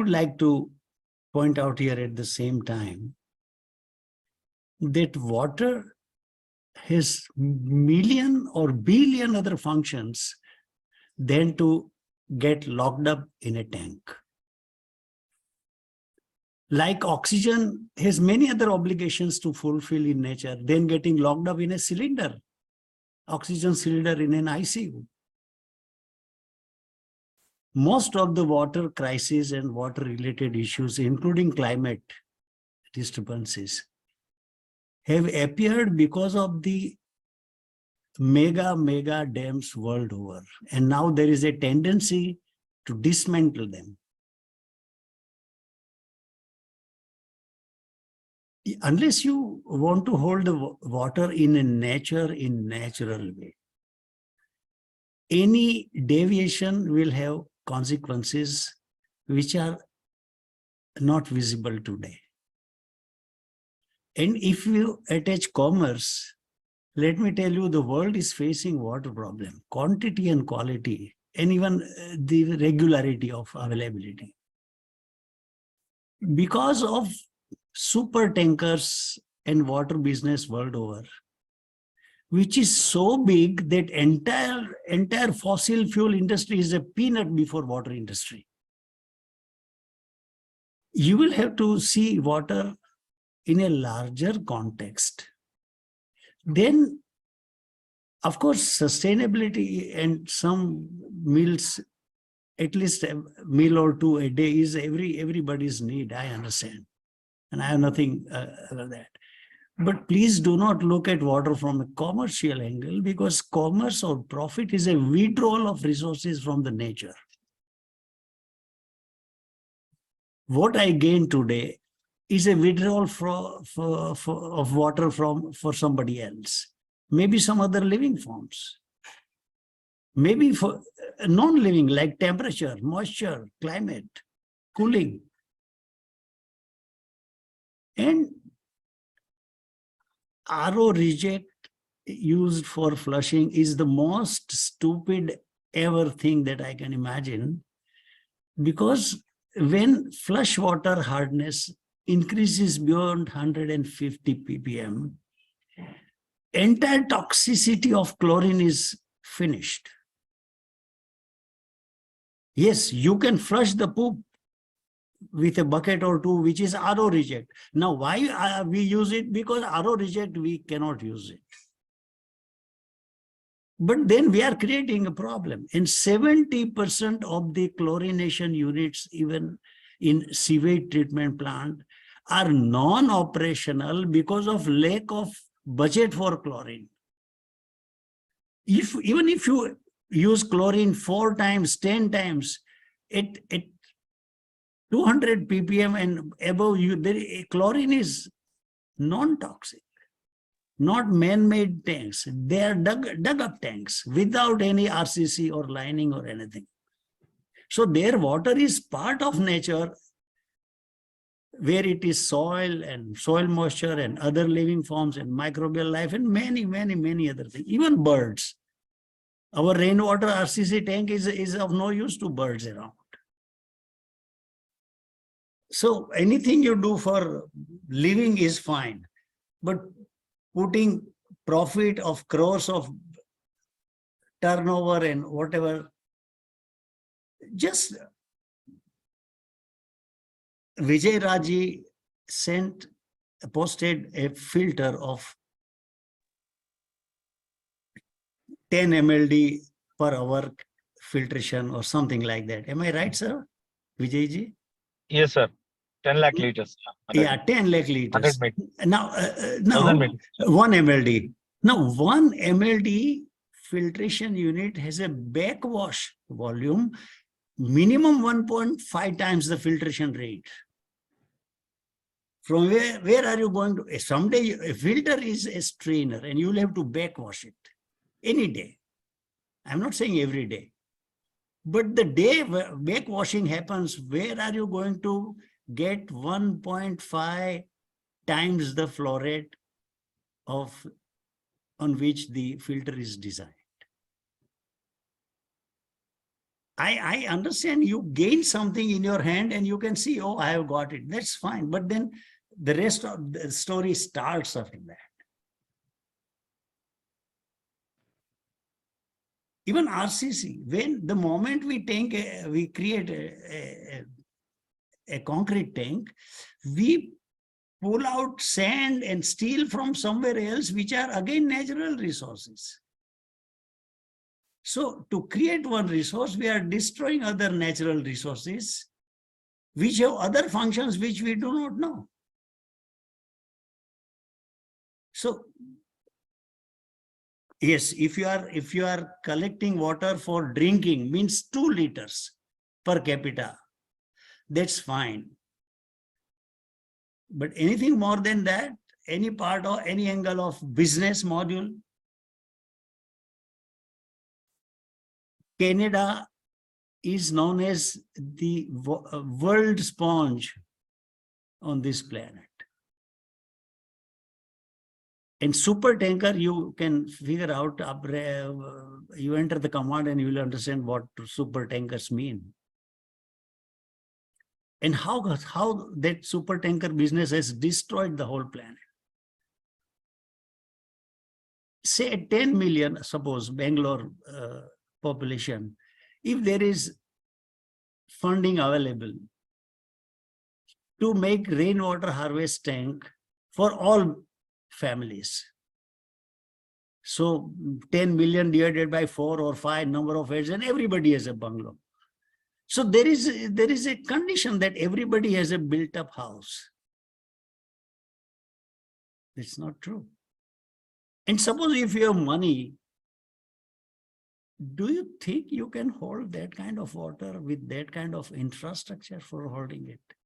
would like to point out here at the same time that water has million or billion other functions than to get locked up in a tank. Like oxygen has many other obligations to fulfill in nature than getting locked up in a cylinder, oxygen cylinder in an ICU. Most of the water crises and water related issues, including climate disturbances, have appeared because of the mega dams world over. And now there is a tendency to dismantle them. Unless you want to hold the water in a natural way, any deviation will have consequences which are not visible today. And if you attach commerce, let me tell you, the world is facing water problem, quantity and quality, and even the regularity of availability. Because of super tankers and water business world over, which is so big that entire fossil fuel industry is a peanut before water industry. You will have to see water in a larger context. Then, of course, sustainability and some meals, at least a meal or two a day, is everybody's need. I understand, and I have nothing about that. But please do not look at water from a commercial angle, because commerce or profit is a withdrawal of resources from the nature. What I gain today is a withdrawal of water for somebody else. Maybe some other living forms. Maybe for non-living, like temperature, moisture, climate, cooling. And RO reject used for flushing is the most stupid ever thing that I can imagine, because when flush water hardness increases beyond 150 ppm, entire toxicity of chlorine is finished. Yes, you can flush the poop with a bucket or two, which is RO reject. Now, why we use it? Because RO reject, we cannot use it. But then we are creating a problem. And 70% of the chlorination units, even in sewage treatment plant, are non-operational because of lack of budget for chlorine. Even if you use chlorine 4 times, 10 times, at 200 ppm and above, chlorine is non-toxic, not man-made tanks. They are dug up tanks without any RCC or lining or anything. So their water is part of nature, where it is soil and soil moisture and other living forms and microbial life and many other things, even birds. Our rainwater RCC tank is of no use to birds around. So anything you do for living is fine, but putting profit of crores of turnover and whatever, just Vijay Raji posted a filter of 10 mld per hour filtration or something like that. Am I right, sir? Vijay ji? Yes, sir. 10 lakh liters. Yeah, 10 lakh liters. Now, 1,000 1 mld. Now, 1 mld filtration unit has a backwash volume minimum 1.5 times the filtration rate. From where are you going to? Someday a filter is a strainer and you'll have to backwash it any day. I'm not saying every day. But the day backwashing happens, where are you going to get 1.5 times the flow rate on which the filter is designed? I understand you gain something in your hand and you can see, oh, I have got it. That's fine. But then the rest of the story starts after that. Even RCC, when the moment we create a concrete tank, we pull out sand and steel from somewhere else, which are again natural resources. So to create one resource, we are destroying other natural resources, which have other functions which we do not know. So yes, if you are collecting water for drinking, means 2 liters per capita, that's fine. But anything more than that, any part or any angle of business module, Canada is known as the world sponge on this planet. In super tanker, you can figure out, you enter the command and you will understand what super tankers mean. And how that super tanker business has destroyed the whole planet. Say 10 million, suppose Bangalore population, if there is funding available to make rainwater harvest tank for all families. So 10 million divided by 4 or 5 number of heads, and everybody has a bungalow. So there is a condition that everybody has a built up house. It's not true. And suppose if you have money, do you think you can hold that kind of water with that kind of infrastructure for holding it?